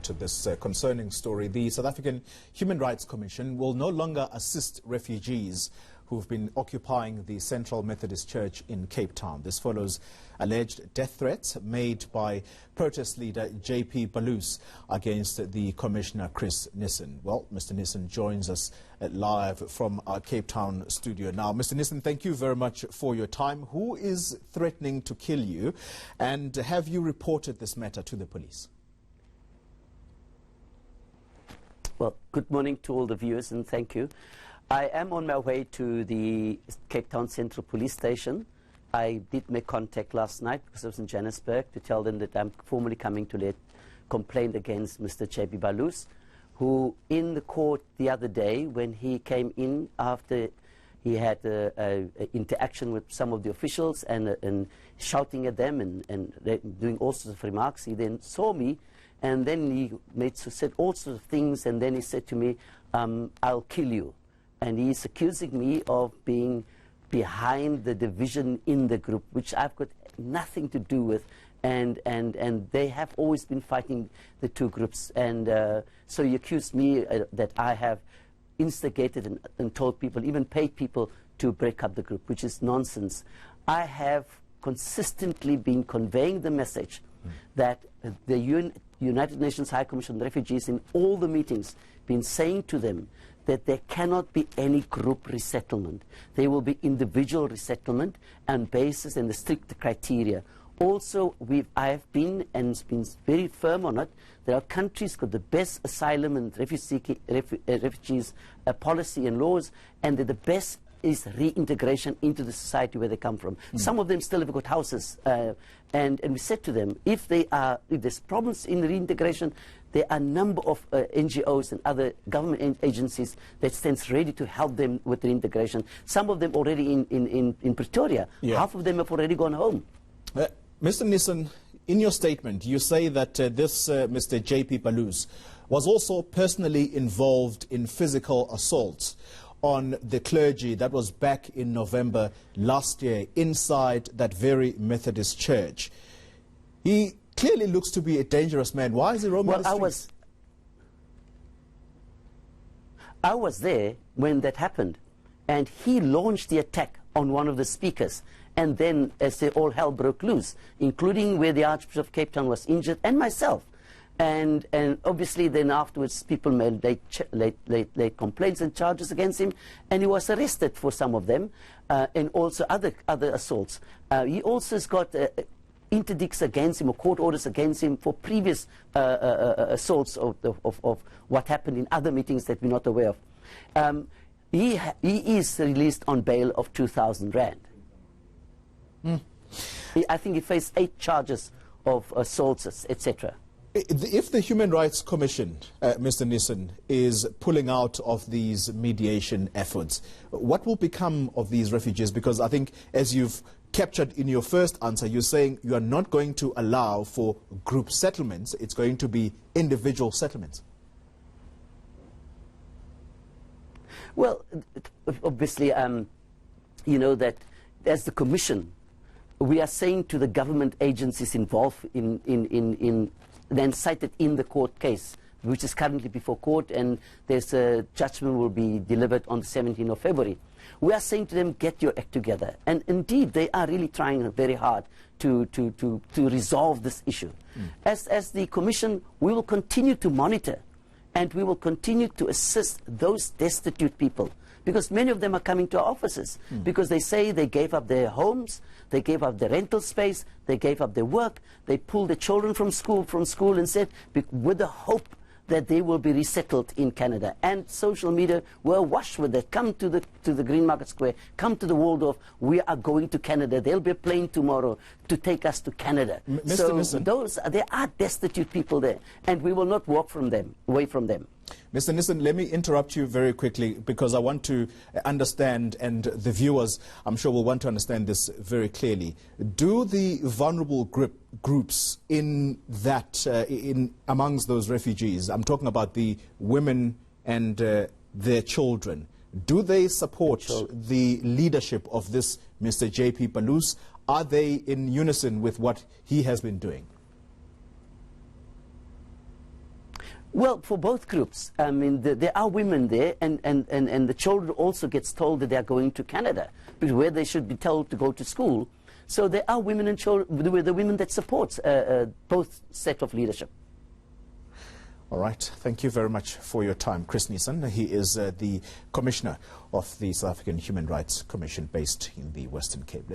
to this concerning story. The South African Human Rights Commission will no longer assist refugees who've been occupying the Central Methodist Church in Cape Town. This follows alleged death threats made by protest leader J.P. Balloos against the Commissioner Chris Nissen. Well, Mr. Nissen joins us live from our Cape Town studio now. Mr. Nissen, thank you very much for your time. Who is threatening to kill you, and have you reported this matter to the police? Well, good morning to all the viewers, and thank you. I am on my way to the Cape Town Central Police Station. I did make contact last night because I was in Johannesburg to tell them that I'm formally coming to lay complaint against Mr. J.P. Balloos, who in the court the other day, when he came in after he had an interaction with some of the officials and shouting at them and doing all sorts of remarks, he then saw me, and then he said all sorts of things, and then he said to me, I'll kill you. And he's accusing me of being behind the division in the group, which I've got nothing to do with. And they have always been fighting the two groups. And so he accused me that I have instigated and told people, even paid people to break up the group, which is nonsense. I have consistently been conveying the message that the United Nations High Commission on Refugees in all the meetings been saying to them that there cannot be any group resettlement. There will be individual resettlement and basis and the strict criteria. Also, I have been and been very firm on it that our country's got the best asylum and refugees policy and laws, and that the best is reintegration into the society where they come from. Some of them still have got houses, and we said to them, if there's problems in reintegration, there are a number of NGOs and other government agencies that stands ready to help them with reintegration. Some of them already in Pretoria. Yeah. Half of them have already gone home. Mr. Nissen, in your statement, you say that this Mr. J.P. Balloos was also personally involved in physical assaults on the clergy. That was back in November last year inside that very Methodist church. He clearly looks to be a dangerous man. Why is he roaming the streets? I was there when that happened, and he launched the attack on one of the speakers. And then, as all hell broke loose, including where the Archbishop of Cape Town was injured, and myself. And obviously then afterwards people made late complaints and charges against him, and he was arrested for some of them, and also other assaults. He also has got interdicts against him, or court orders against him for previous assaults of what happened in other meetings that we're not aware of. He is released on bail of 2,000 rand. I think he faced 8 charges of assaults, etc. If the Human Rights Commission, Mr. Nissen, is pulling out of these mediation efforts, what will become of these refugees? Because I think, as you've captured in your first answer, you're saying you are not going to allow for group settlements. It's going to be individual settlements. Well, obviously, you know that as the Commission, we are saying to the government agencies involved then cited in the court case, which is currently before court, and there's a judgment will be delivered on the 17th of February. We are saying to them, get your act together. And indeed, they are really trying very hard to resolve this issue. As the Commission, we will continue to monitor, and we will continue to assist those destitute people, because many of them are coming to our offices because they say they gave up their homes, they gave up their rental space, they gave up their work, they pulled the children from school and said, with the hope that they will be resettled in Canada. And social media were awash with that. Come to the Green Market Square, come to the Waldorf, we are going to Canada. There'll be a plane tomorrow to take us to Canada. Mr. Nissen, there are destitute people there, and we will not walk away from them. Mr. Nissen, let me interrupt you very quickly, because I want to understand, and the viewers, I'm sure, will want to understand this very clearly. Do the vulnerable groups in that, amongst those refugees, I'm talking about the women and their children, do they support the leadership of this Mr. J.P. Balloos? Are they in unison with what he has been doing? Well, for both groups. I mean, there are women there, and the children also gets told that they are going to Canada, where they should be told to go to school. So there are women and children, the women that supports both set of leadership. All right. Thank you very much for your time, Chris Neeson. He is the Commissioner of the South African Human Rights Commission based in the Western Cape.